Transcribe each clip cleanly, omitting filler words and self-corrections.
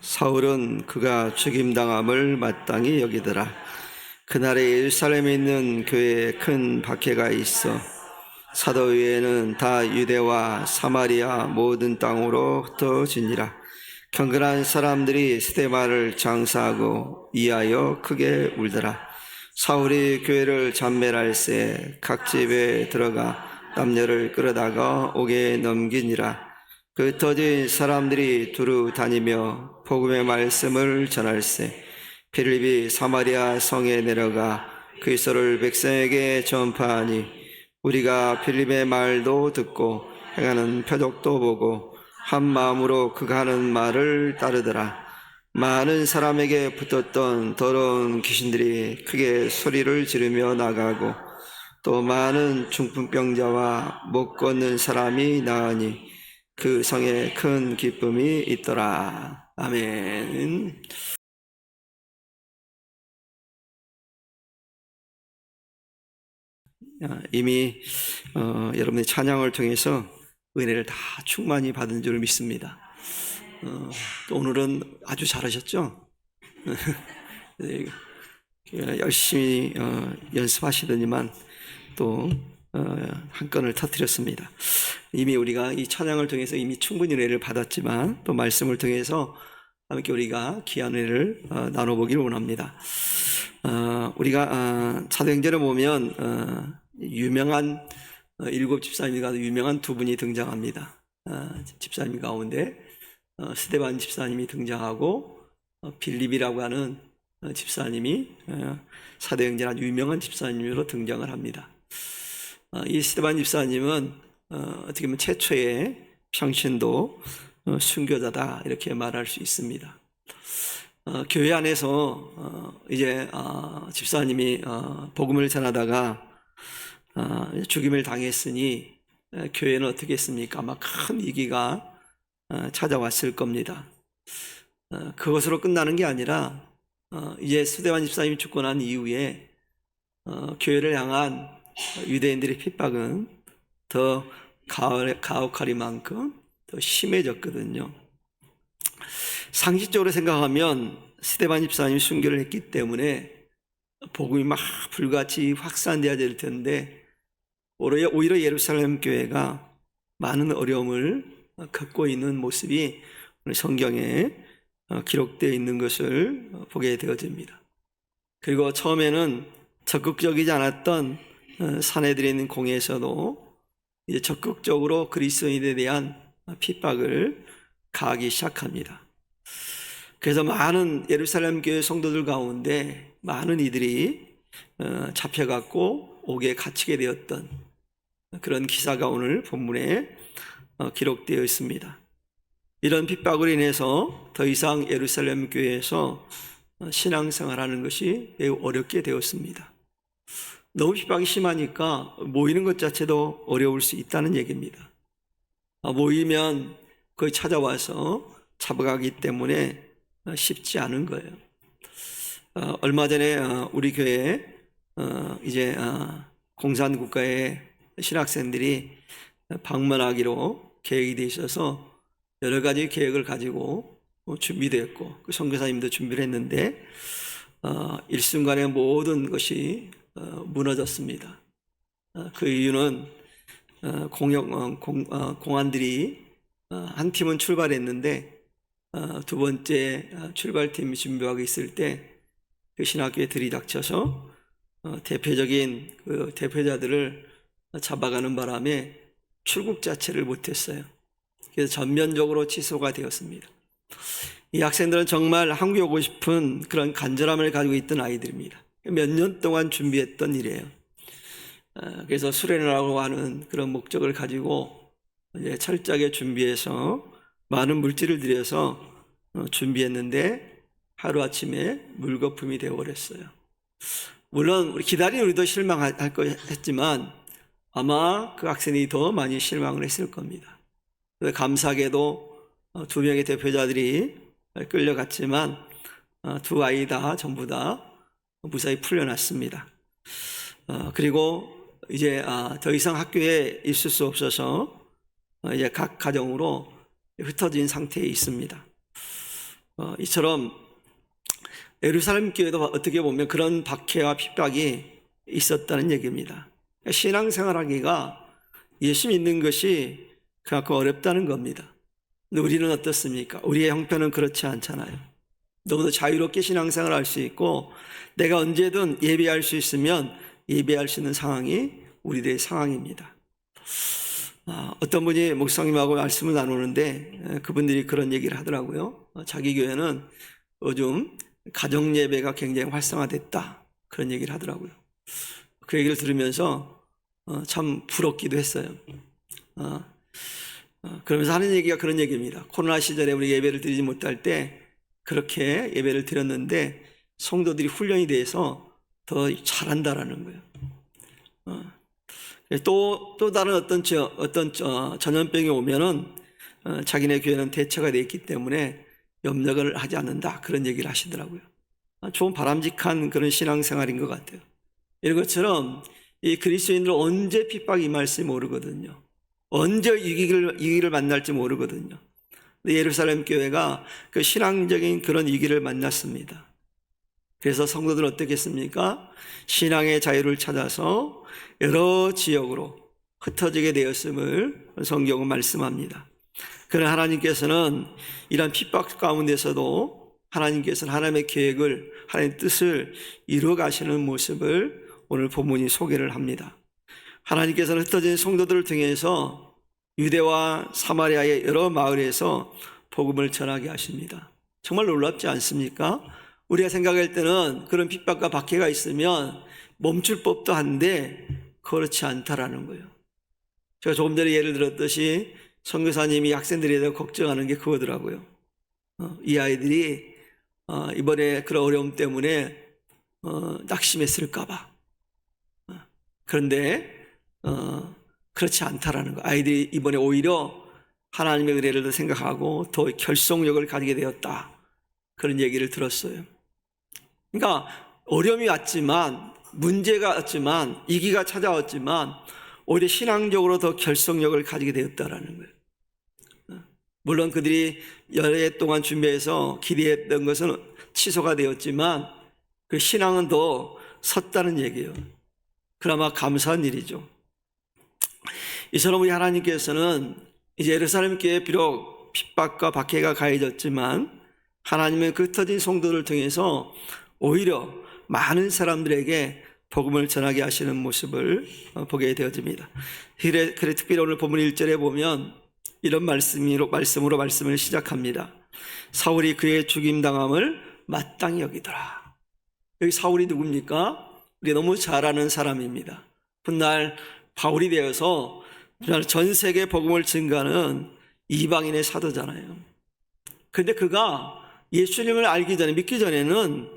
사울은 그가 죽임당함을 마땅히 여기더라. 그날에 예루살렘에 있는 교회에 큰 박해가 있어 사도회에는 다 유대와 사마리아 모든 땅으로 흩어지니라. 경건한 사람들이 스데반을 장사하고 이하여 크게 울더라. 사울이 교회를 잔멸할새 각 집에 들어가 남녀를 끌어다가 옥에 넘기니라. 그 흩어진 사람들이 두루 다니며 복음의 말씀을 전할새 빌립이 사마리아 성에 내려가 그리스도를 백성에게 전파하니 우리가 빌립의 말도 듣고 행하는 표적도 보고 한 마음으로 그가 하는 말을 따르더라. 많은 사람에게 붙었던 더러운 귀신들이 크게 소리를 지르며 나가고 또 많은 중풍병자와 못 걷는 사람이 나으니 그 성에 큰 기쁨이 있더라. 아멘. 이미 여러분의 찬양을 통해서 은혜를 다 충만히 받은 줄 믿습니다. 또 오늘은 아주 잘하셨죠? 열심히 연습하시더니만 또 한 건을 터뜨렸습니다. 이미 우리가 이 찬양을 통해서 이미 충분히 은혜를 받았지만 또 말씀을 통해서 함께 우리가 귀한 은혜를 나눠보기를 원합니다. 우리가 사도행전에 보면 유명한 일곱 집사님 가운데 유명한 두 분이 등장합니다. 집사님 가운데 스데반 집사님이 등장하고 빌립이라고 하는 집사님이 사도행전 아주 유명한 집사님으로 등장을 합니다. 이 스데반 집사님은 어떻게 보면 최초의 평신도 순교자다 이렇게 말할 수 있습니다. 교회 안에서 이제 집사님이 복음을 전하다가 죽임을 당했으니 교회는 어떻게 했습니까? 아마 큰 위기가 찾아왔을 겁니다. 그것으로 끝나는 게 아니라 이제 스데반 집사님이 죽고 난 이후에 교회를 향한 유대인들의 핍박은 더 가혹하리만큼 더 심해졌거든요. 상식적으로 생각하면 스데반 집사님이 순교를 했기 때문에 복음이 막 불같이 확산돼야 될 텐데 오히려 예루살렘 교회가 많은 어려움을 겪고 있는 모습이 오늘 성경에 기록되어 있는 것을 보게 되어집니다. 그리고 처음에는 적극적이지 않았던 사내들인 공회에서도 이제 적극적으로 그리스도인에 대한 핍박을 가하기 시작합니다. 그래서 많은 예루살렘 교회 성도들 가운데 많은 이들이 잡혀갔고 옥에 갇히게 되었던 그런 기사가 오늘 본문에 기록되어 있습니다. 이런 핍박으로 인해서 더 이상 예루살렘 교회에서 신앙생활하는 것이 매우 어렵게 되었습니다. 너무 핍박이 심하니까 모이는 것 자체도 어려울 수 있다는 얘기입니다. 모이면 거의 찾아와서 잡아가기 때문에 쉽지 않은 거예요. 얼마 전에 우리 교회에 이제 공산국가의 신학생들이 방문하기로 계획이 되어 있어서 여러 가지 계획을 가지고 준비되었고 그 선교사님도 준비를 했는데 일순간에 모든 것이 무너졌습니다. 그 이유는 공안들이 한 팀은 출발했는데 두 번째 출발팀이 준비하고 있을 때 그 신학교에 들이닥쳐서 대표적인 그 대표자들을 잡아가는 바람에 출국 자체를 못했어요. 그래서 전면적으로 취소가 되었습니다. 이 학생들은 정말 한국에 오고 싶은 그런 간절함을 가지고 있던 아이들입니다. 몇 년 동안 준비했던 일이에요. 그래서 수련회라고 하는 그런 목적을 가지고 이제 철저하게 준비해서 많은 물질을 들여서 준비했는데 하루아침에 물거품이 되어버렸어요. 물론 우리 기다린 우리도 실망할 거 했지만 아마 그 학생이 더 많이 실망을 했을 겁니다. 감사하게도 두 명의 대표자들이 끌려갔지만 두 아이 다 전부 다 무사히 풀려났습니다. 그리고 이제 더 이상 학교에 있을 수 없어서 이제 각 가정으로 흩어진 상태에 있습니다. 이처럼 예루살렘 교회도 어떻게 보면 그런 박해와 핍박이 있었다는 얘기입니다. 신앙생활하기가 예수 믿는 것이 그만큼 어렵다는 겁니다. 근데 우리는 어떻습니까? 우리의 형편은 그렇지 않잖아요. 너무도 자유롭게 신앙생활을 할 수 있고 내가 언제든 예배할 수 있으면 예배할 수 있는 상황이 우리들의 상황입니다. 어떤 분이 목사님하고 말씀을 나누는데 그분들이 그런 얘기를 하더라고요. 자기 교회는 요즘 가정예배가 굉장히 활성화됐다, 그런 얘기를 하더라고요. 그 얘기를 들으면서 참 부럽기도 했어요. 그러면서 하는 얘기가 그런 얘기입니다. 코로나 시절에 우리 예배를 드리지 못할 때 그렇게 예배를 드렸는데 성도들이 훈련이 돼서 더 잘한다라는 거예요. 또 다른 어떤 전염병이 오면은 자기네 교회는 대처가 되어 있기 때문에 염려를 하지 않는다, 그런 얘기를 하시더라고요. 좋은 바람직한 그런 신앙생활인 것 같아요. 이런 것처럼 이 그리스도인들은 언제 핍박이 임할지 모르거든요. 언제 위기를 만날지 모르거든요. 예루살렘 교회가 그 신앙적인 그런 위기를 만났습니다. 그래서 성도들은 어떻게 했습니까? 신앙의 자유를 찾아서 여러 지역으로 흩어지게 되었음을 성경은 말씀합니다. 그러나 하나님께서는 이런 핍박 가운데서도 하나님께서는 하나님의 계획을, 하나님의 뜻을 이루어 가시는 모습을 오늘 본문이 소개를 합니다. 하나님께서는 흩어진 성도들을 통해서 유대와 사마리아의 여러 마을에서 복음을 전하게 하십니다. 정말 놀랍지 않습니까? 우리가 생각할 때는 그런 핍박과 박해가 있으면 멈출 법도 한데 그렇지 않다라는 거예요. 제가 조금 전에 예를 들었듯이 선교사님이 학생들에 대해 걱정하는 게 그거더라고요. 이 아이들이 이번에 그런 어려움 때문에 낙심했을까 봐. 그런데 그렇지 않다라는 거. 아이들이 이번에 오히려 하나님의 은혜를 더 생각하고 더 결속력을 가지게 되었다, 그런 얘기를 들었어요. 그러니까 어려움이 왔지만, 문제가 왔지만, 위기가 찾아왔지만 오히려 신앙적으로 더 결속력을 가지게 되었다라는 거예요. 물론 그들이 여러 해 동안 준비해서 기대했던 것은 취소가 되었지만 그 신앙은 더 섰다는 얘기예요. 그나마 감사한 일이죠. 이처럼 우리 하나님께서는 이제 예루살렘 교회에 비록 핍박과 박해가 가해졌지만 하나님은 그 흩어진 성도를 통해서 오히려 많은 사람들에게 복음을 전하게 하시는 모습을 보게 되어집니다. 그래 특별히 오늘 본문 1절에 보면 이런 말씀으로 말씀을 시작합니다. 사울이 그의 죽임당함을 마땅히 여기더라. 여기 사울이 누굽니까? 우리가 너무 잘 아는 사람입니다. 훗날 바울이 되어서 전 세계 복음을 증가하는 이방인의 사도잖아요. 그런데 그가 예수님을 알기 전에, 믿기 전에는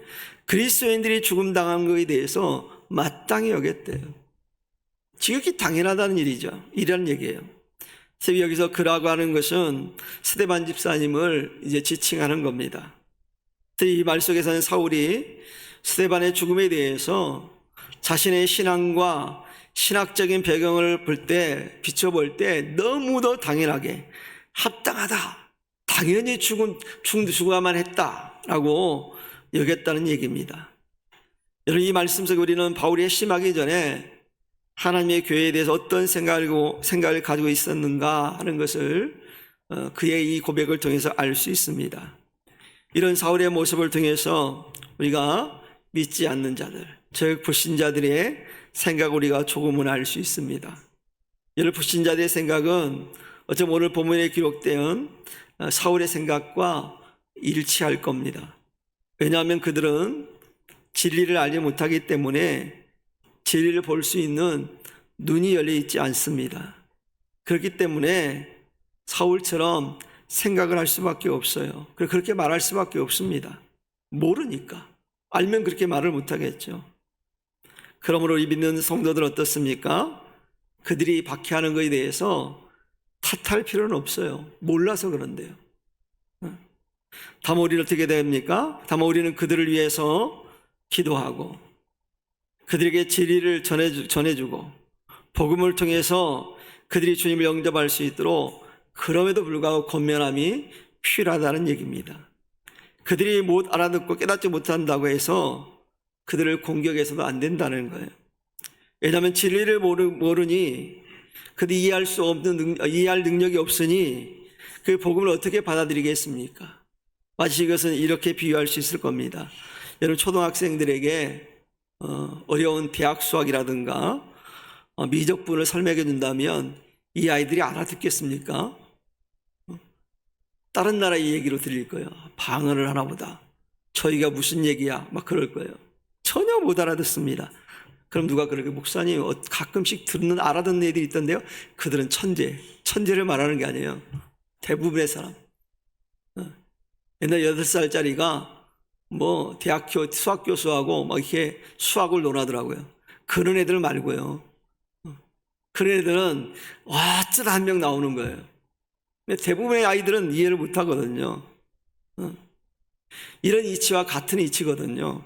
그리스도인들이 죽음당한 것에 대해서 마땅히 여겼대요. 지극히 당연하다는 일이라는 얘기예요. 그래서 여기서 그라고 하는 것은 스데반 집사님을 이제 지칭하는 겁니다. 이 말 속에서는 사울이 스데반의 죽음에 대해서 자신의 신앙과 신학적인 배경을 비춰볼 때 너무도 당연하게 합당하다, 당연히 죽어야만 했다라고 여겼다는 얘기입니다. 여러분, 이 말씀 속에 우리는 바울이 핵심하기 전에 하나님의 교회에 대해서 어떤 생각을 가지고 있었는가 하는 것을 그의 이 고백을 통해서 알 수 있습니다. 이런 사울의 모습을 통해서 우리가 믿지 않는 자들, 즉 불신자들의 생각을 우리가 조금은 알 수 있습니다. 여러분, 불신자들의 생각은 어쩌면 오늘 본문에 기록된 사울의 생각과 일치할 겁니다. 왜냐하면 그들은 진리를 알지 못하기 때문에 진리를 볼 수 있는 눈이 열려 있지 않습니다. 그렇기 때문에 사울처럼 생각을 할 수밖에 없어요. 그렇게 말할 수밖에 없습니다. 모르니까. 알면 그렇게 말을 못하겠죠. 그러므로 이 믿는 성도들 어떻습니까? 그들이 박해하는 것에 대해서 탓할 필요는 없어요. 몰라서 그런데요. 다만 우리는 어떻게 됩니까? 다만 우리는 그들을 위해서 기도하고 그들에게 진리를 전해주고 복음을 통해서 그들이 주님을 영접할 수 있도록, 그럼에도 불구하고 권면함이 필요하다는 얘기입니다. 그들이 못 알아듣고 깨닫지 못한다고 해서 그들을 공격해서도 안 된다는 거예요. 왜냐하면 진리를 모르니 그들이 이해할 능력이 없으니 그 복음을 어떻게 받아들이겠습니까? 마치 이것은 이렇게 비유할 수 있을 겁니다. 여러분, 초등학생들에게 어려운 대학 수학이라든가 미적분을 설명해 준다면 이 아이들이 알아듣겠습니까? 다른 나라의 얘기로 들릴 거예요. 방언을 하나 보다. 저희가 무슨 얘기야? 막 그럴 거예요. 전혀 못 알아듣습니다. 그럼 누가 그러게, 목사님 가끔씩 알아듣는 애들이 있던데요. 그들은 천재를 말하는 게 아니에요. 대부분의 사람. 옛날 8살짜리가 뭐 대학교 수학 교수하고 막 이렇게 수학을 논하더라고요. 그런 애들 말고요. 그런 애들은 어쩌다 한 명 나오는 거예요. 근데 대부분의 아이들은 이해를 못 하거든요. 이런 이치와 같은 이치거든요.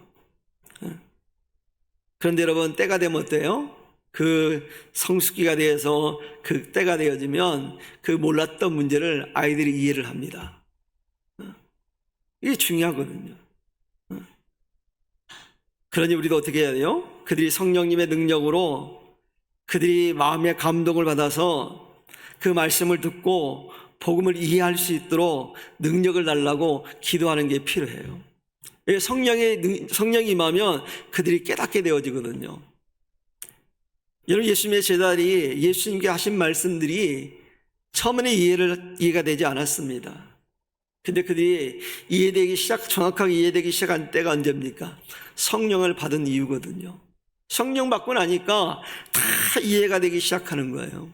그런데 여러분, 때가 되면 어때요? 그 성숙기가 되어서 그 때가 되어지면 그 몰랐던 문제를 아이들이 이해를 합니다. 이게 중요하거든요. 그러니 우리도 어떻게 해야 돼요? 그들이 성령님의 능력으로 그들이 마음의 감동을 받아서 그 말씀을 듣고 복음을 이해할 수 있도록 능력을 달라고 기도하는 게 필요해요. 성령이 임하면 그들이 깨닫게 되어지거든요. 여러분, 예수님의 제자들이 예수님께 하신 말씀들이 처음에는 이해가 되지 않았습니다. 근데 그들이 정확하게 이해되기 시작한 때가 언제입니까? 성령을 받은 이유거든요. 성령 받고 나니까 다 이해가 되기 시작하는 거예요.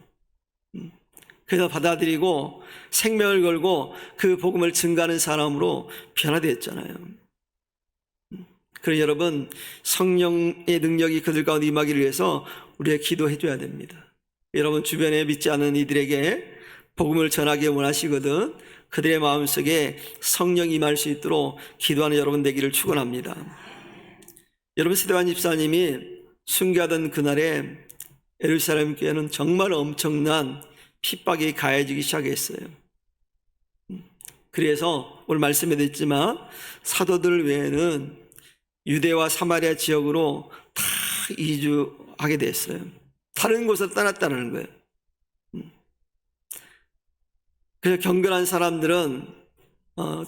그래서 받아들이고 생명을 걸고 그 복음을 증거하는 사람으로 변화되었잖아요. 그래서 여러분, 성령의 능력이 그들 가운데 임하기를 위해서 우리가 기도해 줘야 됩니다. 여러분, 주변에 믿지 않는 이들에게 복음을 전하기 원하시거든 그들의 마음속에 성령이 임할 수 있도록 기도하는 여러분 되기를 축원합니다. 여러분, 스데반 집사님이 순교하던 그날에 예루살렘 교회는 정말 엄청난 핍박이 가해지기 시작했어요. 그래서 오늘 말씀에 드렸지만 사도들 외에는 유대와 사마리아 지역으로 다 이주하게 됐어요. 다른 곳을 떠났다는 거예요. 그래서 경건한 사람들은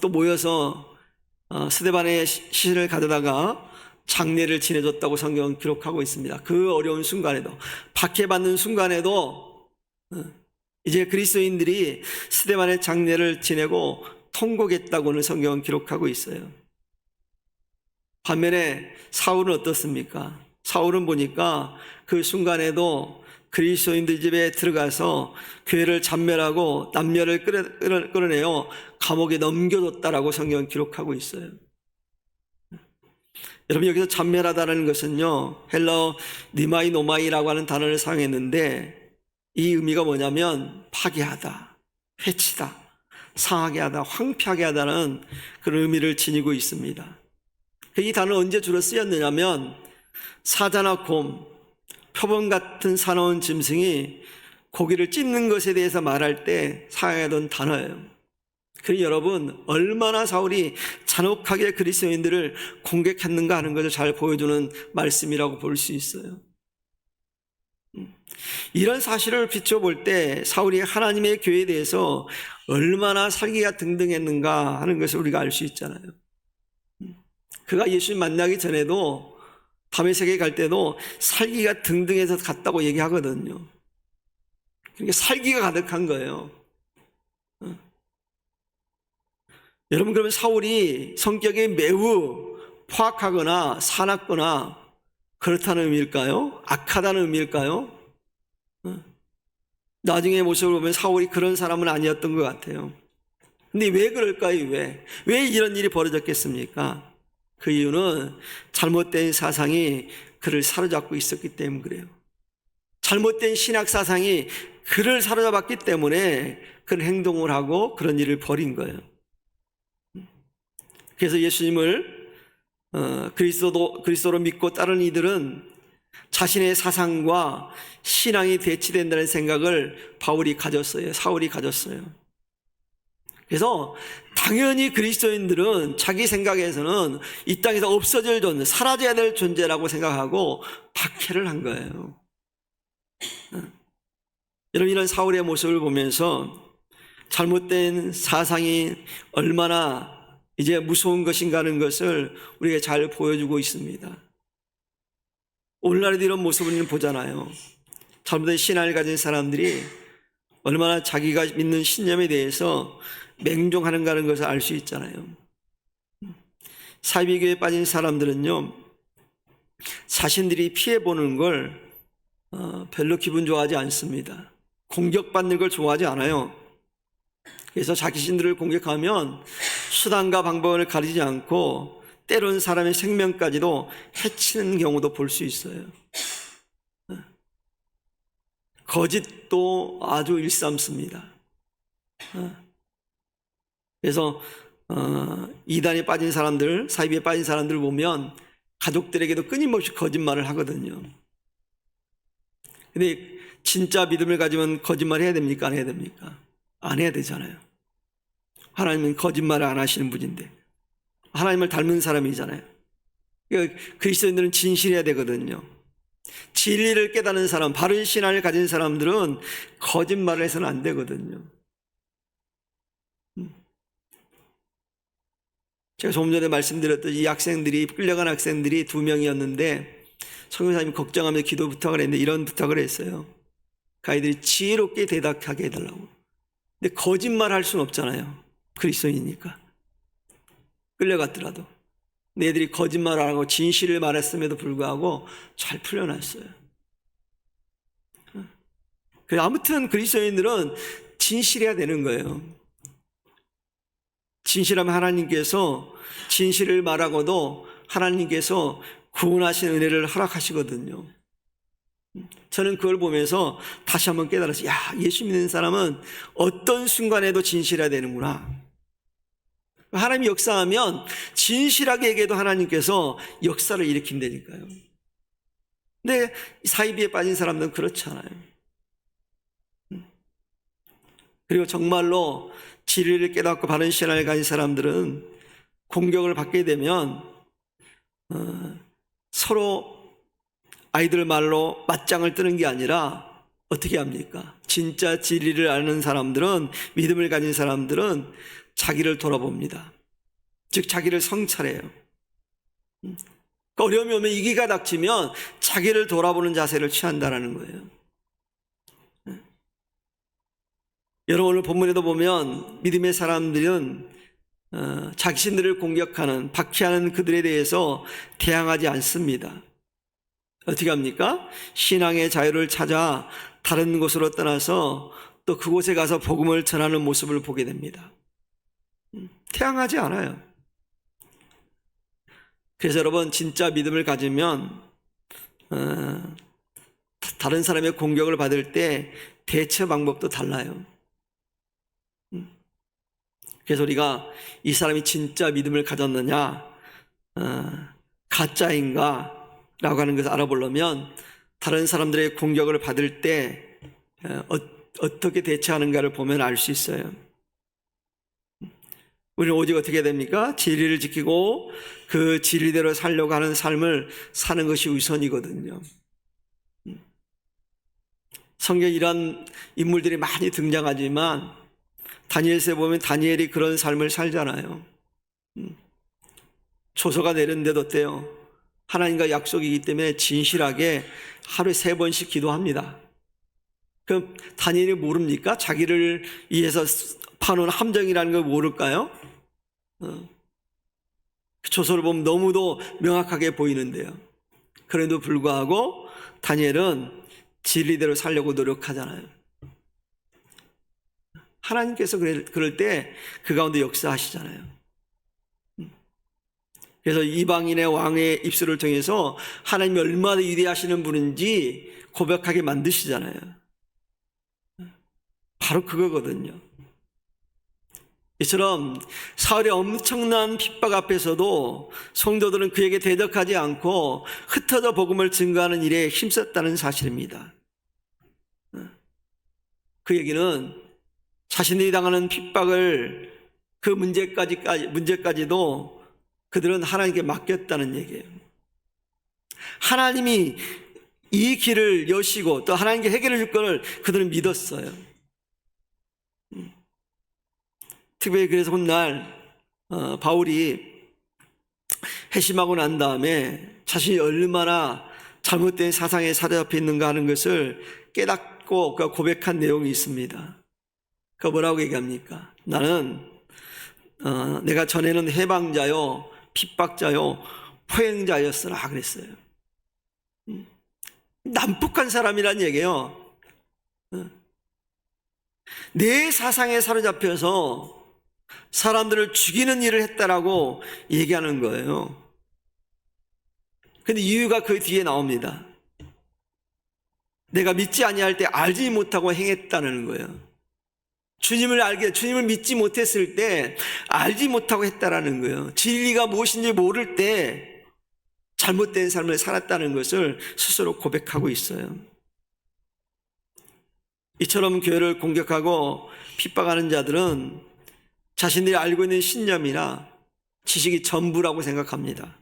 또 모여서 스데반의 시신을 가져다가 장례를 지내줬다고 성경은 기록하고 있습니다. 그 어려운 순간에도, 박해받는 순간에도 이제 그리스도인들이 스데반의 장례를 지내고 통곡했다고는 성경은 기록하고 있어요. 반면에 사울은 어떻습니까? 사울은 보니까 그 순간에도 그리스도인들 집에 들어가서 교회를 잔멸하고 남녀를 끌어내어 감옥에 넘겨줬다라고 성경은 기록하고 있어요. 여러분, 여기서 잔멸하다는 것은요, 헬라어 니마이노마이라고 하는 단어를 사용했는데 이 의미가 뭐냐면 파괴하다, 해치다, 상하게 하다, 황폐하게 하다는 그런 의미를 지니고 있습니다. 이 단어는 언제 주로 쓰였느냐면 사자나 곰, 표범 같은 사나운 짐승이 고기를 찢는 것에 대해서 말할 때 사용하던 단어예요. 그러니 여러분, 얼마나 사울이 잔혹하게 그리스도인들을 공격했는가 하는 것을 잘 보여주는 말씀이라고 볼 수 있어요. 이런 사실을 비춰볼 때 사울이 하나님의 교회에 대해서 얼마나 살기가 등등했는가 하는 것을 우리가 알 수 있잖아요. 그가 예수님 만나기 전에도 다메섹에 갈 때도 살기가 등등해서 갔다고 얘기하거든요. 그러니까 살기가 가득한 거예요. 여러분, 그러면 사울이 성격이 매우 포악하거나 사납거나 그렇다는 의미일까요? 악하다는 의미일까요? 나중에 모습을 보면 사울이 그런 사람은 아니었던 것 같아요. 근데 왜 그럴까요? 왜 이런 일이 벌어졌겠습니까? 그 이유는 잘못된 사상이 그를 사로잡고 있었기 때문에 그래요. 잘못된 신학 사상이 그를 사로잡았기 때문에 그런 행동을 하고 그런 일을 벌인 거예요. 그래서 예수님을 그리스도로 믿고 따르는 이들은 자신의 사상과 신앙이 대치된다는 생각을 사울이 가졌어요. 그래서 당연히 그리스도인들은 자기 생각에서는 이 땅에서 없어질 존재, 사라져야 될 존재라고 생각하고 박해를 한 거예요. 여러분, 이런 사울의 모습을 보면서 잘못된 사상이 얼마나 이제 무서운 것인가 하는 것을 우리가 잘 보여주고 있습니다. 오늘날에도 이런 모습을 보잖아요. 잘못된 신앙을 가진 사람들이 얼마나 자기가 믿는 신념에 대해서 맹종하는가 하는 것을 알 수 있잖아요. 사이비교에 빠진 사람들은요, 자신들이 피해보는 걸 별로 기분 좋아하지 않습니다. 공격받는 걸 좋아하지 않아요. 그래서 자기 신들을 공격하면 수단과 방법을 가리지 않고 때로는 사람의 생명까지도 해치는 경우도 볼 수 있어요. 거짓도 아주 일삼습니다. 그래서 이단에 빠진 사람들, 사이비에 빠진 사람들 보면 가족들에게도 끊임없이 거짓말을 하거든요. 근데 진짜 믿음을 가지면 거짓말 해야 됩니까? 안 해야 됩니까? 안 해야 되잖아요. 하나님은 거짓말을 안 하시는 분인데, 하나님을 닮은 사람이잖아요. 그러니까 그리스도인들은 진실해야 되거든요. 진리를 깨닫는 사람, 바른 신앙을 가진 사람들은 거짓말을 해서는 안 되거든요. 제가 조금 전에 말씀드렸던 이 학생들이, 끌려간 학생들이 2명이었는데 선교사님이 걱정하면서 기도 부탁을 했는데 이런 부탁을 했어요. 그 아이들이 지혜롭게 대답하게 해달라고. 근데 거짓말 할 수는 없잖아요. 그리스도인이니까. 끌려갔더라도. 근데 애들이 거짓말 안 하고 진실을 말했음에도 불구하고 잘 풀려났어요. 아무튼 그리스도인들은 진실해야 되는 거예요. 진실하면 하나님께서 진실을 말하고도 하나님께서 구원하신 은혜를 허락하시거든요. 저는 그걸 보면서 다시 한번 깨달았어요. 야, 예수 믿는 사람은 어떤 순간에도 진실해야 되는구나. 하나님이 역사하면 진실하게 얘기해도 하나님께서 역사를 일으킨다니까요. 근데 사이비에 빠진 사람들은 그렇지 않아요. 그리고 정말로 진리를 깨닫고 바른 신앙을 가진 사람들은 공격을 받게 되면 서로 아이들 말로 맞짱을 뜨는 게 아니라 어떻게 합니까? 진짜 진리를 아는 사람들은, 믿음을 가진 사람들은 자기를 돌아봅니다. 즉 자기를 성찰해요. 어려움이 오면, 위기가 닥치면 자기를 돌아보는 자세를 취한다는 거예요. 여러분, 오늘 본문에도 보면 믿음의 사람들은 자신들을 공격하는, 박해하는 그들에 대해서 대항하지 않습니다. 어떻게 합니까? 신앙의 자유를 찾아 다른 곳으로 떠나서 또 그곳에 가서 복음을 전하는 모습을 보게 됩니다. 태양하지 않아요. 그래서 여러분, 진짜 믿음을 가지면 다른 사람의 공격을 받을 때 대처 방법도 달라요. 그래서 우리가 이 사람이 진짜 믿음을 가졌느냐, 가짜인가 라고 하는 것을 알아보려면 다른 사람들의 공격을 받을 때 어떻게 대처하는가를 보면 알 수 있어요. 우리는 오직 어떻게 됩니까? 진리를 지키고 그 진리대로 살려고 하는 삶을 사는 것이 우선이거든요. 성경에 이런 인물들이 많이 등장하지만 다니엘서에 보면 다니엘이 그런 삶을 살잖아요. 조서가 내렸는데도 어때요? 하나님과 약속이기 때문에 진실하게 하루에 3번씩 기도합니다. 그럼 다니엘이 모릅니까? 자기를 위해서 파놓은 함정이라는 걸 모를까요? 조서를 보면 너무도 명확하게 보이는데요. 그래도 불구하고 다니엘은 진리대로 살려고 노력하잖아요. 하나님께서 그럴 때 그 가운데 역사하시잖아요. 그래서 이방인의 왕의 입술을 통해서 하나님이 얼마나 위대하시는 분인지 고백하게 만드시잖아요. 바로 그거거든요. 이처럼 사울의 엄청난 핍박 앞에서도 성도들은 그에게 대적하지 않고 흩어져 복음을 증거하는 일에 힘썼다는 사실입니다. 그 얘기는 자신들이 당하는 핍박을 그 문제까지도 그들은 하나님께 맡겼다는 얘기예요. 하나님이 이 길을 여시고 또 하나님께 해결해 줄 것을 그들은 믿었어요. 특별히 그래서 훗날 바울이 회심하고 난 다음에 자신이 얼마나 잘못된 사상에 사로잡혀 있는가 하는 것을 깨닫고 고백한 내용이 있습니다. 그 뭐라고 얘기합니까? 나는 내가 전에는 해방자요, 핍박자요, 포행자였으라 그랬어요. 난폭한 사람이란 얘기예요. 내 사상에 사로잡혀서 사람들을 죽이는 일을 했다라고 얘기하는 거예요. 근데 이유가 그 뒤에 나옵니다. 내가 믿지 아니할 때 알지 못하고 행했다는 거예요. 주님을 믿지 못했을 때 알지 못하고 했다라는 거예요. 진리가 무엇인지 모를 때 잘못된 삶을 살았다는 것을 스스로 고백하고 있어요. 이처럼 교회를 공격하고 핍박하는 자들은 자신들이 알고 있는 신념이나 지식이 전부라고 생각합니다.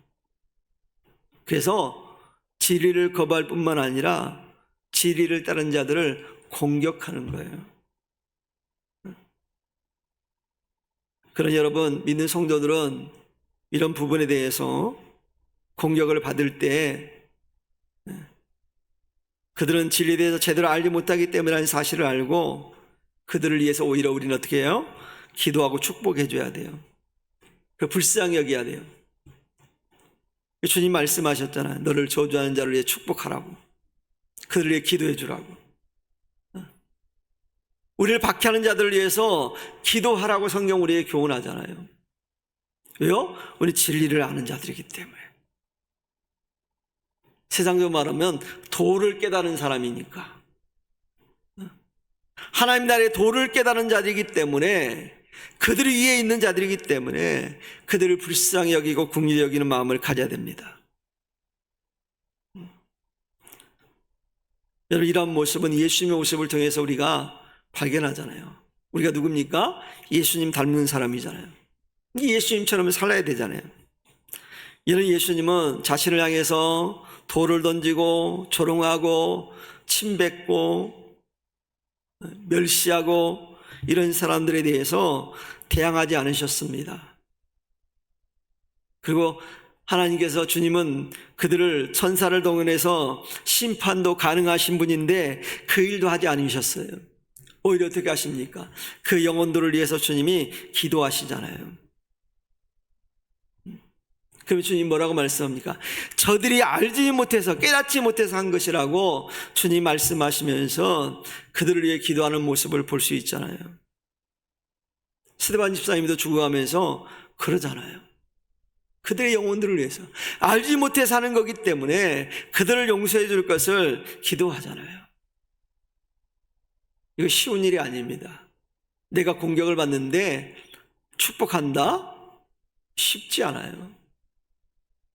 그래서 진리를 거부할 뿐만 아니라 진리를 따른 자들을 공격하는 거예요. 그러나 여러분, 믿는 성도들은 이런 부분에 대해서 공격을 받을 때 그들은 진리에 대해서 제대로 알지 못하기 때문이라는 사실을 알고 그들을 위해서 오히려 우리는 어떻게 해요? 기도하고 축복해 줘야 돼요. 불쌍히 여겨야 돼요. 주님 말씀하셨잖아요. 너를 저주하는 자를 위해 축복하라고, 그들을 위해 기도해 주라고. 우리를 박해하는 자들을 위해서 기도하라고 성경 우리에게 교훈하잖아요. 왜요? 우리 진리를 아는 자들이기 때문에. 세상적으로 말하면 도를 깨달은 사람이니까. 하나님 나라의 도를 깨달은 자들이기 때문에, 그들 위에 있는 자들이기 때문에 그들을 불쌍히 여기고 긍휼히 여기는 마음을 가져야 됩니다. 여러분, 이러한 모습은 예수님의 모습을 통해서 우리가 발견하잖아요. 우리가 누굽니까? 예수님 닮은 사람이잖아요. 예수님처럼 살아야 되잖아요. 이런 예수님은 자신을 향해서 돌을 던지고 조롱하고 침뱉고 멸시하고 이런 사람들에 대해서 대항하지 않으셨습니다. 그리고 하나님께서, 주님은 그들을 천사를 동원해서 심판도 가능하신 분인데 그 일도 하지 않으셨어요. 오히려 어떻게 하십니까? 그 영혼들을 위해서 주님이 기도하시잖아요. 그럼 주님 뭐라고 말씀합니까? 저들이 알지 못해서, 깨닫지 못해서 한 것이라고 주님 말씀하시면서 그들을 위해 기도하는 모습을 볼 수 있잖아요. 스데반 집사님도 죽어가면서 그러잖아요. 그들의 영혼들을 위해서, 알지 못해서 하는 거기 때문에 그들을 용서해 줄 것을 기도하잖아요. 이거 쉬운 일이 아닙니다. 내가 공격을 받는데 축복한다? 쉽지 않아요.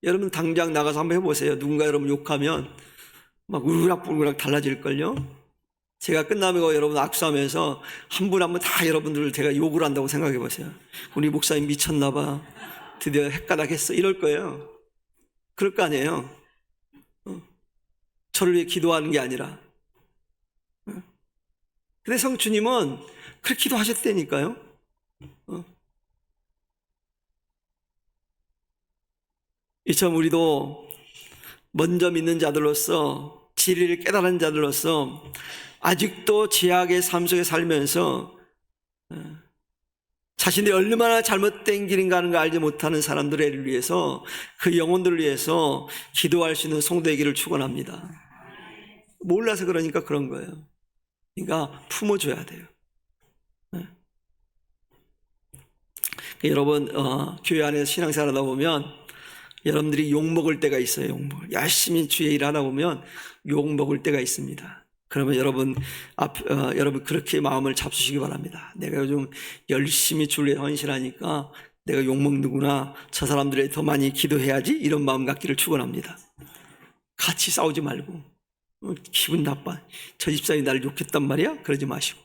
여러분 당장 나가서 한번 해보세요. 누군가 여러분 욕하면 막 울그락불그락 달라질걸요. 제가 끝나면 여러분 악수하면서 한 분 한 분 다 여러분들을 제가 욕을 한다고 생각해 보세요. 우리 목사님 미쳤나 봐, 드디어 헷가닥했어, 이럴 거예요. 그럴 거 아니에요. 저를 위해 기도하는 게 아니라. 근데 성주님은 그렇게 기도하셨다니까요. 이처럼 우리도 먼저 믿는 자들로서, 진리를 깨달은 자들로서 아직도 죄악의 삶 속에 살면서 자신들이 얼마나 잘못된 길인가 하는 걸 알지 못하는 사람들을 위해서, 그 영혼들을 위해서 기도할 수 있는 성도이기를 축원합니다. 몰라서 그러니까 그런 거예요. 그러니까 품어줘야 돼요. 여러분, 교회 안에서 신앙생활 하다 보면 여러분들이 욕먹을 때가 있어요. 욕먹을. 열심히 주의 일 하다 보면 욕먹을 때가 있습니다. 그러면 여러분 그렇게 마음을 잡수시기 바랍니다. 내가 요즘 열심히 주를 헌신하니까 내가 욕먹는구나, 저 사람들에 더 많이 기도해야지, 이런 마음 갖기를 축원합니다. 같이 싸우지 말고, 기분 나빠, 저 집사님이 나를 욕했단 말이야? 그러지 마시고.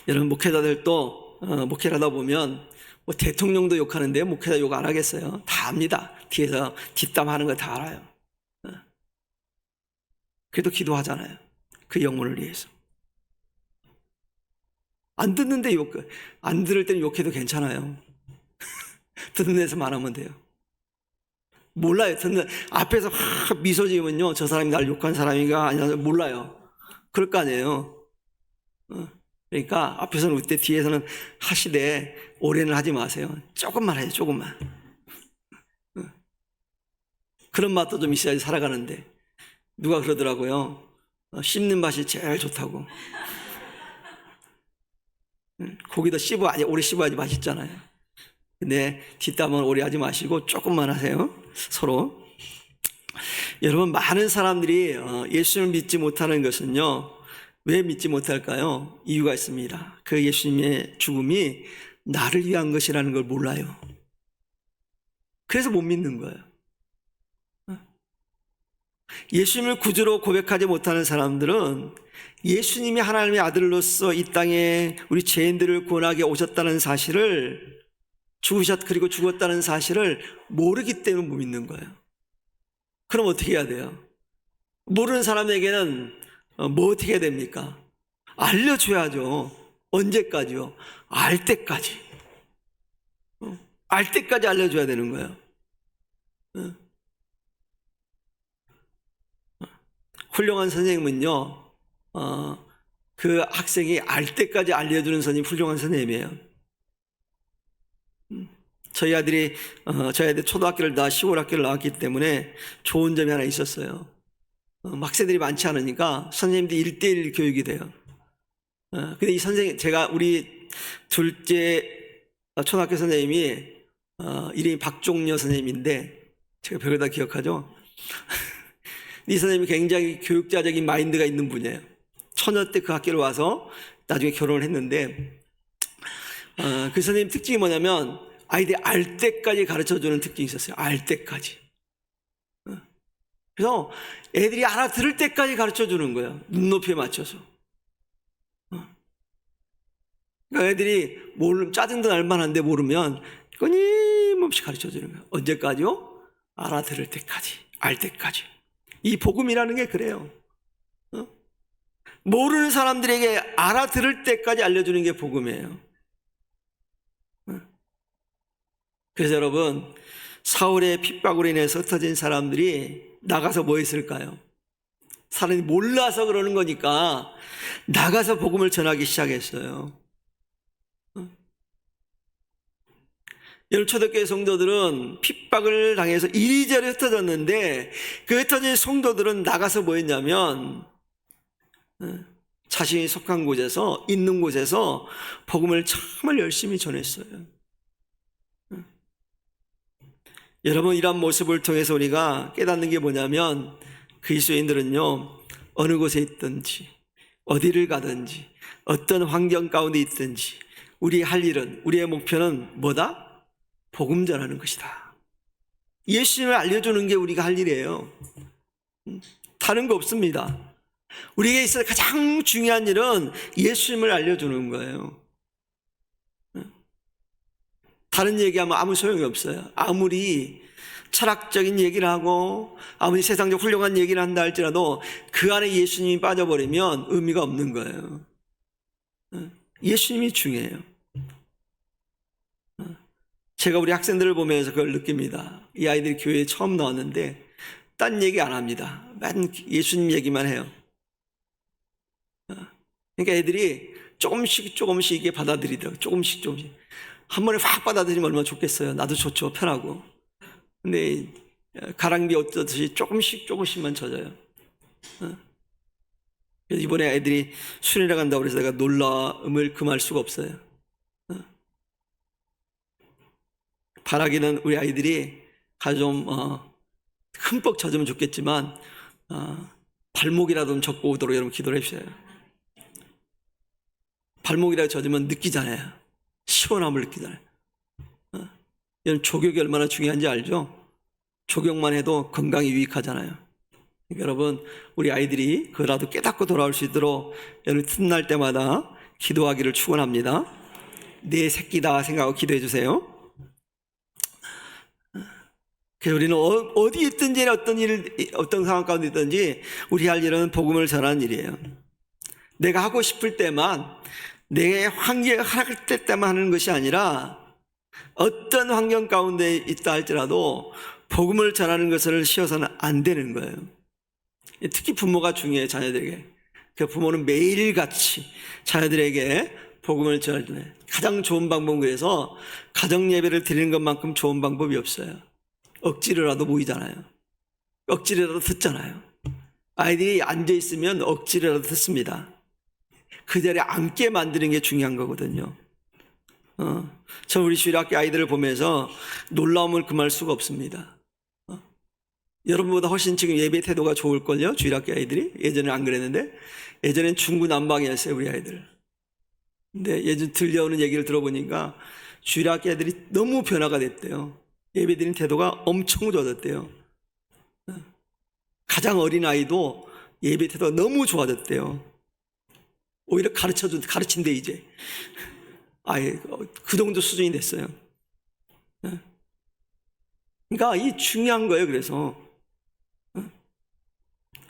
여러분 목회자들도 목회를 하다 보면 뭐 대통령도 욕하는데 목회자 욕 안 하겠어요? 다 압니다. 뒤에서 뒷담하는 거 다 알아요. 그래도 기도하잖아요. 그 영혼을 위해서. 안 듣는데 안 들을 때는 욕해도 괜찮아요. 듣는 데서만 하면 돼요. 몰라요. 앞에서 미소 지으면요, 저 사람이 날 욕한 사람인가 아니냐 몰라요. 그럴 거 아니에요. 그러니까 앞에서는 웃되 뒤에서는 하시되 오래는 하지 마세요. 조금만 해요. 조금만. 그런 맛도 좀 있어야지 살아가는데. 누가 그러더라고요. 씹는 맛이 제일 좋다고. 고기도 오래 씹어야지 맛있잖아요. 근데 뒷담은 오래 하지 마시고 조금만 하세요. 서로. 여러분, 많은 사람들이 예수님을 믿지 못하는 것은요, 왜 믿지 못할까요? 이유가 있습니다. 그 예수님의 죽음이 나를 위한 것이라는 걸 몰라요. 그래서 못 믿는 거예요. 예수님을 구주로 고백하지 못하는 사람들은 예수님이 하나님의 아들로서 이 땅에 우리 죄인들을 구원하게 오셨다는 사실을, 그리고 죽었다는 사실을 모르기 때문에 못 믿는 거예요. 그럼 어떻게 해야 돼요? 모르는 사람에게는 뭐 어떻게 해야 됩니까? 알려줘야죠. 언제까지요? 알 때까지. 알 때까지 알려줘야 되는 거예요. 훌륭한 선생님은요, 그 학생이 알 때까지 알려주는 선생님이 훌륭한 선생님이에요. 저희 아들 초등학교를 시골 학교를 나왔기 때문에 좋은 점이 하나 있었어요. 학생들이 많지 않으니까 선생님들이 1대1 교육이 돼요. 근데 이 선생님, 우리 둘째 초등학교 선생님이, 이름이 박종려 선생님인데, 제가 별걸 다 기억하죠? 이 선생님이 굉장히 교육자적인 마인드가 있는 분이에요. 처녀 때 그 학교를 와서 나중에 결혼을 했는데, 그 선생님 특징이 뭐냐면, 아이들이 알 때까지 가르쳐주는 특징이 있었어요. 알 때까지. 그래서 애들이 알아들을 때까지 가르쳐주는 거예요. 눈높이에 맞춰서. 그러니까 애들이 짜증도 날 만한데 모르면 끊임없이 가르쳐주는 거예요. 언제까지요? 알아들을 때까지, 알 때까지. 이 복음이라는 게 그래요. 모르는 사람들에게 알아들을 때까지 알려주는 게 복음이에요. 그래서 여러분, 사울의 핍박으로 인해서 흩어진 사람들이 나가서 뭐 했을까요? 사람이 몰라서 그러는 거니까 나가서 복음을 전하기 시작했어요. 여러분, 초대교회 성도들은 핍박을 당해서 이리저리 흩어졌는데, 그 흩어진 성도들은 나가서 뭐 했냐면, 자신이 속한 곳에서, 있는 곳에서 복음을 정말 열심히 전했어요. 여러분, 이런 모습을 통해서 우리가 깨닫는 게 뭐냐면, 그리스도인들은요, 어느 곳에 있든지, 어디를 가든지, 어떤 환경 가운데 있든지, 우리의 목표는 뭐다? 복음 전하는 것이다. 예수님을 알려주는 게 우리가 할 일이에요. 다른 거 없습니다. 우리에게 있어서 가장 중요한 일은 예수님을 알려주는 거예요. 다른 얘기하면 아무 소용이 없어요. 아무리 철학적인 얘기를 하고 아무리 세상적 훌륭한 얘기를 한다 할지라도 그 안에 예수님이 빠져버리면 의미가 없는 거예요. 예수님이 중요해요. 제가 우리 학생들을 보면서 그걸 느낍니다. 이 아이들이 교회에 처음 나왔는데 딴 얘기 안 합니다. 맨 예수님 얘기만 해요. 그러니까 애들이 조금씩 이게 받아들이더라고요. 조금씩. 한 번에 확 받아들이면 얼마나 좋겠어요. 나도 좋죠. 편하고. 근데 가랑비 어쩌듯이 조금씩만 젖어요. 그래서 이번에 애들이 수련회 간다고 그래서 내가 놀라움을 금할 수가 없어요. 바라기는 우리 아이들이 좀 흠뻑 젖으면 좋겠지만 발목이라도 좀 젖고 오도록 여러분 기도를 해주세요. 발목이라도 젖으면 느끼잖아요. 시원함을 느끼잖아요. 여러분, 족욕이 얼마나 중요한지 알죠? 족욕만 해도 건강이 유익하잖아요. 여러분, 우리 아이들이 그라도 깨닫고 돌아올 수 있도록 여러분 틈날 때마다 기도하기를 축원합니다. 내 새끼다 생각하고 기도해 주세요. 그래서 우리는 어디 있든지 어떤 상황 가운데 있든지 우리 할 일은 복음을 전하는 일이에요. 내가 하고 싶을 때만, 내 환경이 허락될 때만 하는 것이 아니라 어떤 환경 가운데 있다 할지라도 복음을 전하는 것을 쉬어서는 안 되는 거예요. 특히 부모가 중요해요, 자녀들에게. 그 부모는 매일같이 자녀들에게 복음을 전하는 가장 좋은 방법은, 그래서 가정 예배를 드리는 것만큼 좋은 방법이 없어요. 억지로라도 모이잖아요. 억지로라도 듣잖아요. 아이들이 앉아있으면 억지로라도 듣습니다. 그 자리에 앉게 만드는 게 중요한 거거든요. 저 우리 주일학교 아이들을 보면서 놀라움을 금할 수가 없습니다. 여러분보다 훨씬 지금 예배 태도가 좋을걸요, 주일학교 아이들이. 예전에는 안 그랬는데, 예전엔 중구난방이었어요, 우리 아이들. 근데 예전 들려오는 얘기를 들어보니까 주일학교 아이들이 너무 변화가 됐대요. 예배 드리는 태도가 엄청 좋아졌대요. 가장 어린 아이도 예배 태도가 너무 좋아졌대요. 오히려 가르친대, 이제. 아예 그 정도 수준이 됐어요. 그러니까 이 중요한 거예요.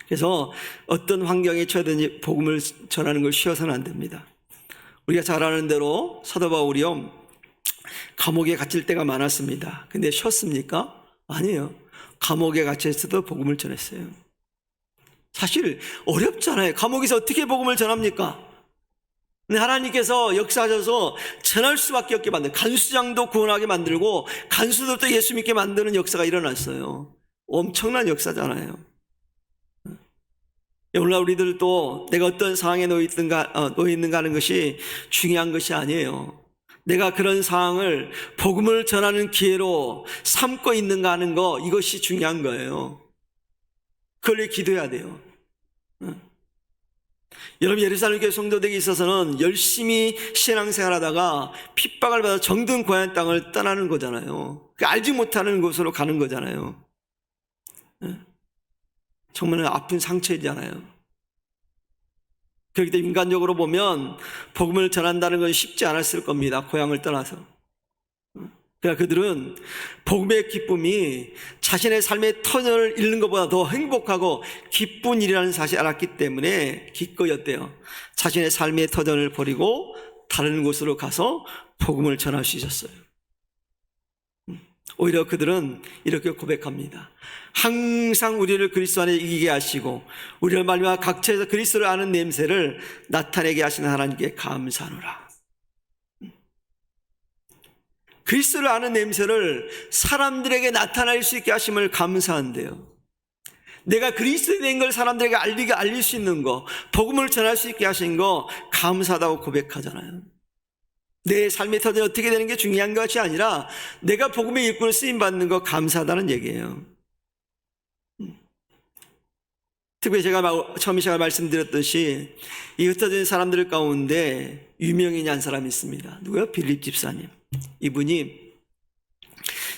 그래서 어떤 환경에 처해든지 복음을 전하는 걸 쉬어서는 안 됩니다. 우리가 잘 아는 대로 사도 바울이요, 감옥에 갇힐 때가 많았습니다. 근데 쉬었습니까? 아니에요. 감옥에 갇혀서도 복음을 전했어요. 사실 어렵잖아요. 감옥에서 어떻게 복음을 전합니까? 근데 하나님께서 역사하셔서 전할 수밖에 없게 만든, 간수장도 구원하게 만들고 간수들도 예수 믿게 만드는 역사가 일어났어요. 엄청난 역사잖아요. 오늘날 우리들도 내가 어떤 상황에 놓여 있는가 하는 것이 중요한 것이 아니에요. 내가 그런 상황을 복음을 전하는 기회로 삼고 있는가 하는 거, 이것이 중요한 거예요. 그걸 위해 기도해야 돼요. 여러분, 예루살렘 교회 성도들에게 있어서는 열심히 신앙생활 하다가 핍박을 받아 정든 고향 땅을 떠나는 거잖아요. 알지 못하는 곳으로 가는 거잖아요. 정말 아픈 상처이잖아요. 그렇기 때문에 인간적으로 보면 복음을 전한다는 건 쉽지 않았을 겁니다. 고향을 떠나서. 그러니까 그들은 복음의 기쁨이 자신의 삶의 터전을 잃는 것보다 더 행복하고 기쁜 일이라는 사실을 알았기 때문에 기꺼이였대요. 자신의 삶의 터전을 버리고 다른 곳으로 가서 복음을 전할 수 있었어요. 오히려 그들은 이렇게 고백합니다. 항상 우리를 그리스도 안에 이기게 하시고 우리를 말미암아 각처에서 그리스도를 아는 냄새를 나타내게 하시는 하나님께 감사하노라. 그리스도를 아는 냄새를 사람들에게 나타낼 수 있게 하심을 감사한대요. 내가 그리스도에 대한 걸 사람들에게 알릴 수 있는 거, 복음을 전할 수 있게 하신 거 감사하다고 고백하잖아요. 내 삶의 터전이 어떻게 되는 게 중요한 것이 아니라 내가 복음의 일꾼을 쓰임받는 거 감사하다는 얘기예요. 특별히 제가 처음에 제가 말씀드렸듯이 이 흩어진 사람들 가운데 유명인이 한 사람이 있습니다. 누구요? 빌립 집사님. 이분이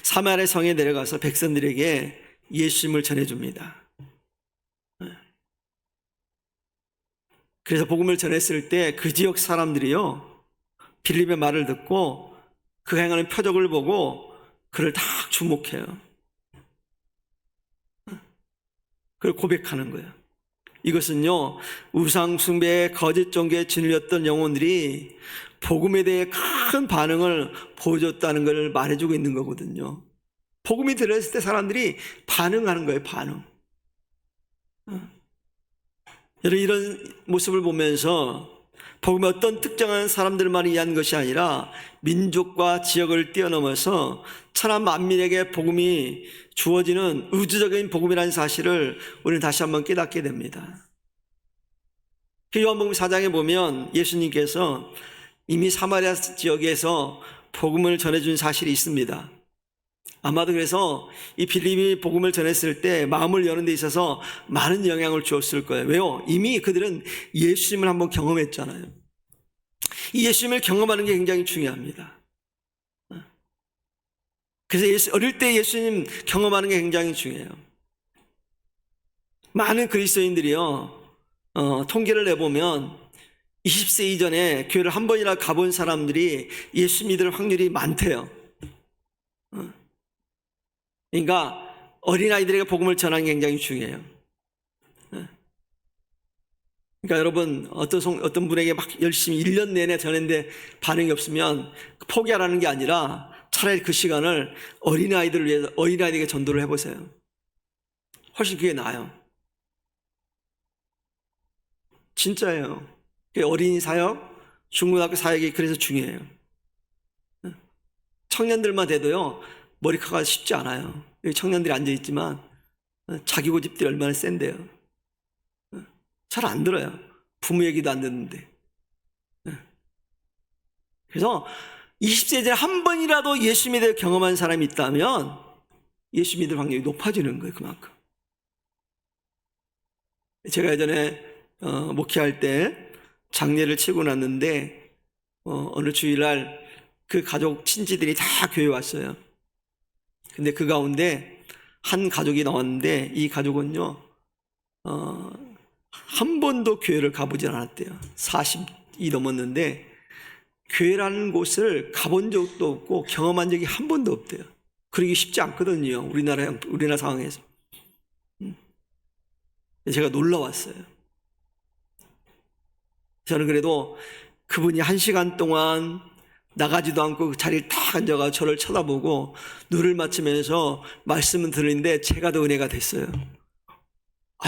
사마리아 성에 내려가서 백성들에게 예수님을 전해줍니다. 그래서 복음을 전했을 때 그 지역 사람들이요, 빌립의 말을 듣고 그 행하는 표적을 보고 그를 다 주목해요. 그걸 고백하는 거예요. 이것은요, 우상 숭배의 거짓 종교에 짓눌렸던 영혼들이 복음에 대해 큰 반응을 보여줬다는 걸 말해주고 있는 거거든요. 복음이 들렸을 때 사람들이 반응하는 거예요, 반응. 여러분, 이런 모습을 보면서 복음이 어떤 특정한 사람들만 위한 것이 아니라 민족과 지역을 뛰어넘어서 천하 만민에게 복음이 주어지는 우주적인 복음이라는 사실을 우리는 다시 한번 깨닫게 됩니다. 요한복음 4장에 보면 예수님께서 이미 사마리아 지역에서 복음을 전해준 사실이 있습니다. 아마도 그래서 이 빌립이 복음을 전했을 때 마음을 여는 데 있어서 많은 영향을 주었을 거예요. 왜요? 이미 그들은 예수님을 한번 경험했잖아요. 이 예수님을 경험하는 게 굉장히 중요합니다. 그래서 어릴 때 예수님 경험하는 게 굉장히 중요해요. 많은 그리스도인들이요, 통계를 내보면 20세 이전에 교회를 한 번이나 가본 사람들이 예수 믿을 확률이 많대요. 그러니까 어린아이들에게 복음을 전하는 게 굉장히 중요해요. 그러니까 여러분, 어떤 분에게 막 열심히 1년 내내 전했는데 반응이 없으면 포기하라는 게 아니라 차라리 그 시간을 어린아이들을 위해서 어린아이들에게 전도를 해보세요. 훨씬 그게 나아요. 진짜예요. 어린이 사역, 중고등학교 사역이 그래서 중요해요. 청년들만 돼도요, 머리카락가 쉽지 않아요. 여기 청년들이 앉아있지만 자기 고집들이 얼마나 센데요. 잘 안 들어요. 부모 얘기도 안 듣는데. 그래서 20세 이제 한 번이라도 예수 믿을 경험한 사람이 있다면 예수 믿을 확률이 높아지는 거예요. 그만큼. 제가 예전에 목회할 때 장례를 치고 났는데 어느 주일날 그 가족 친지들이 다 교회에 왔어요. 근데 그 가운데 한 가족이 나왔는데 이 가족은요 한 번도 교회를 가보질 않았대요. 40이 넘었는데 교회라는 곳을 가본 적도 없고 경험한 적이 한 번도 없대요. 그러기 쉽지 않거든요. 우리나라 상황에서. 제가 놀라웠어요. 저는 그래도 그분이 1시간 동안 나가지도 않고 그 자리에 딱 앉아가 저를 쳐다보고 눈을 맞추면서 말씀을 들으는데 제가 더 은혜가 됐어요.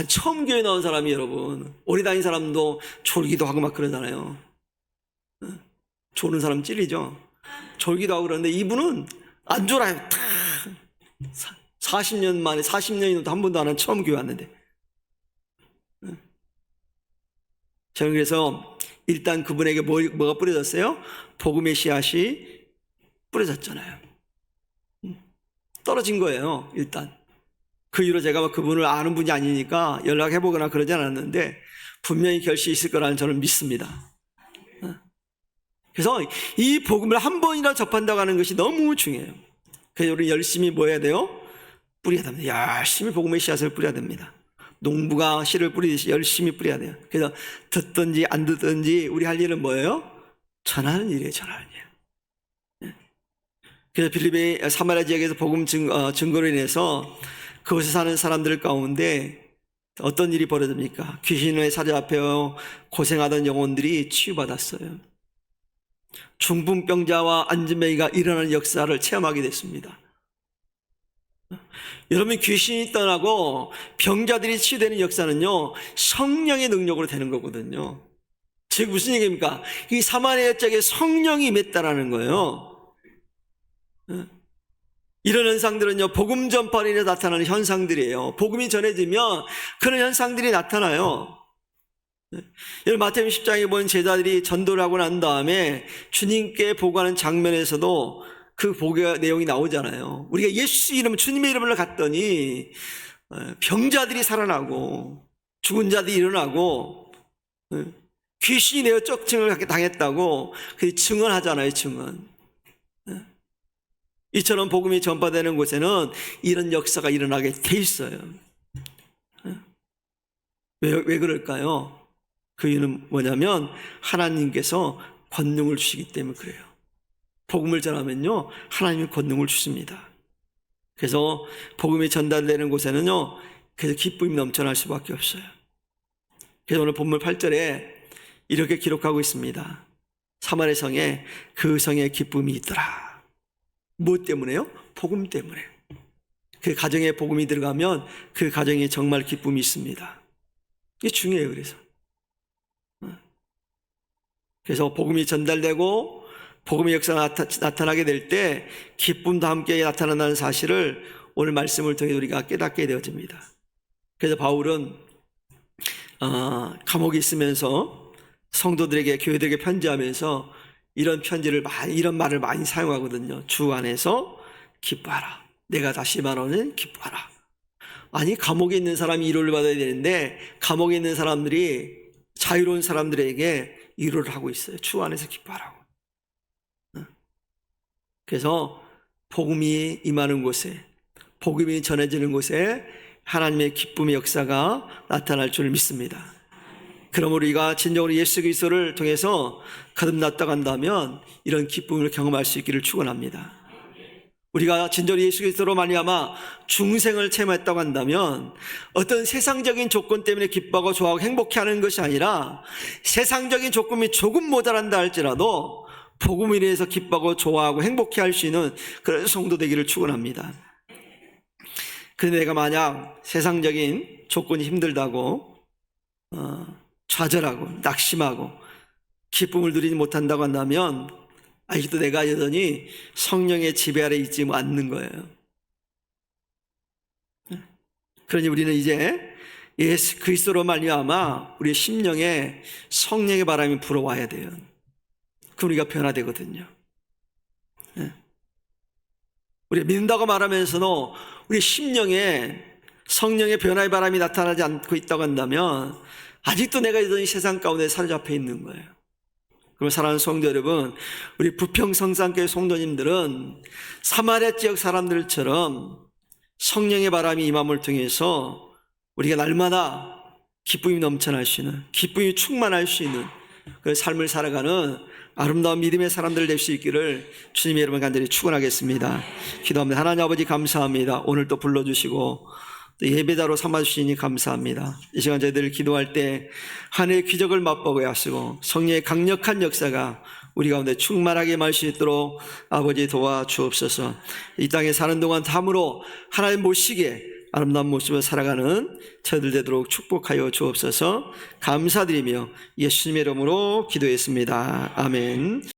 처음 교회 나온 사람이 여러분, 오래 다닌 사람도 졸기도 하고 막 그러잖아요. 조는 사람 찔리죠. 졸기도 하고 그러는데 이분은 안 졸아요. 딱 40년 만에 40년이도 한 번도 안 한 처음 교회 왔는데. 저는 그래서 일단 그분에게 뭐가 뿌려졌어요? 복음의 씨앗이 뿌려졌잖아요. 떨어진 거예요. 일단 그 이후로 제가 그분을 아는 분이 아니니까 연락해보거나 그러지 않았는데 분명히 결실이 있을 거라는 저는 믿습니다. 그래서 이 복음을 한 번이나 접한다고 하는 것이 너무 중요해요. 그래서 우리 열심히 뭐 해야 돼요? 뿌려야 됩니다. 열심히 복음의 씨앗을 뿌려야 됩니다. 농부가 씨를 뿌리듯이 열심히 뿌려야 돼요. 그래서 듣든지 안 듣든지 우리 할 일은 뭐예요? 전하는 일이에요. 전하는 일. 그래서 빌립의 사마리아 지역에서 복음 증거로 인해서 그곳에 사는 사람들 가운데 어떤 일이 벌어집니까? 귀신을 사로잡혀 고생하던 영혼들이 치유받았어요. 중풍병자와 안진뱅이가 일어나는 역사를 체험하게 됐습니다. 여러분, 귀신이 떠나고 병자들이 치유되는 역사는요 성령의 능력으로 되는 거거든요. 즉 무슨 얘기입니까? 이 사마리아 지역에 성령이 임했다라는 거예요. 이런 현상들은요 복음 전파로 인해 나타나는 현상들이에요. 복음이 전해지면 그런 현상들이 나타나요. 여러분, 마태복음 10장에 보면 제자들이 전도를 하고 난 다음에 주님께 보고하는 장면에서도 그 보고 내용이 나오잖아요. 우리가 예수 이름, 주님의 이름으로 갔더니 병자들이 살아나고 죽은 자들이 일어나고 귀신이 내어 쫓김을 당했다고 그 증언하잖아요. 증언. 이처럼 복음이 전파되는 곳에는 이런 역사가 일어나게 돼 있어요. 왜 그럴까요? 그 이유는 뭐냐면 하나님께서 권능을 주시기 때문에 그래요. 복음을 전하면요 하나님이 권능을 주십니다. 그래서 복음이 전달되는 곳에는요 그래서 기쁨이 넘쳐날 수밖에 없어요. 그래서 오늘 본문 8절에 이렇게 기록하고 있습니다. 사마리아 성에 그 성에 기쁨이 있더라. 무엇 때문에요? 복음 때문에. 그 가정에 복음이 들어가면 그 가정에 정말 기쁨이 있습니다. 이게 중요해요. 그래서 복음이 전달되고 복음의 역사가 나타나게 될 때 기쁨도 함께 나타난다는 사실을 오늘 말씀을 통해 우리가 깨닫게 되어집니다. 그래서 바울은 감옥에 있으면서 성도들에게, 교회들에게 편지하면서 이런 말을 많이 사용하거든요. 주 안에서 기뻐하라. 내가 다시 말하는 기뻐하라. 아니, 감옥에 있는 사람이 위로를 받아야 되는데 감옥에 있는 사람들이 자유로운 사람들에게 위로를 하고 있어요. 주 안에서 기뻐하라고. 그래서 복음이 임하는 곳에, 복음이 전해지는 곳에 하나님의 기쁨의 역사가 나타날 줄 믿습니다. 그럼 우리가 진정으로 예수 그리스도를 통해서 거듭났다고 한다면 이런 기쁨을 경험할 수 있기를 축원합니다. 우리가 진정으로 예수 그리스도로 말미암아 중생을 체험했다고 한다면 어떤 세상적인 조건 때문에 기뻐하고 좋아하고 행복해하는 것이 아니라 세상적인 조건이 조금 모자란다 할지라도 복음을 인해서 기뻐하고 좋아하고 행복해할 수 있는 그런 성도 되기를 축원합니다. 그런데 내가 만약 세상적인 조건이 힘들다고 좌절하고 낙심하고 기쁨을 누리지 못한다고 한다면 아직도 내가 여전히 성령의 지배 아래 있지 않는 거예요. 그러니 우리는 이제 예수 그리스도로 말미암아 우리의 심령에 성령의 바람이 불어와야 돼요. 그럼 우리가 변화되거든요. 우리가 믿는다고 말하면서도 우리 심령에 성령의 변화의 바람이 나타나지 않고 있다고 한다면 아직도 내가 여전히 세상 가운데 사로잡혀 있는 거예요. 그럼 사랑하는 성도 여러분, 우리 부평성산교회 성도님들은 사마리아 지역 사람들처럼 성령의 바람이 임함을 통해서 우리가 날마다 기쁨이 넘쳐날 수 있는, 기쁨이 충만할 수 있는 그런 삶을 살아가는 아름다운 믿음의 사람들 될 수 있기를 주님의 이름을 간절히 축원하겠습니다. 기도합니다. 하나님 아버지 감사합니다. 오늘 또 불러주시고 또 예배자로 삼아주시니 감사합니다. 이 시간 저희들 기도할 때 한 해의 기적을 맛보게 하시고 성령의 강력한 역사가 우리 가운데 충만하게 임할 수 있도록 아버지 도와주옵소서. 이 땅에 사는 동안 담으로 하나님 모시기에 아름다운 모습을 살아가는 저희들 되도록 축복하여 주옵소서. 감사드리며 예수님의 이름으로 기도했습니다. 아멘.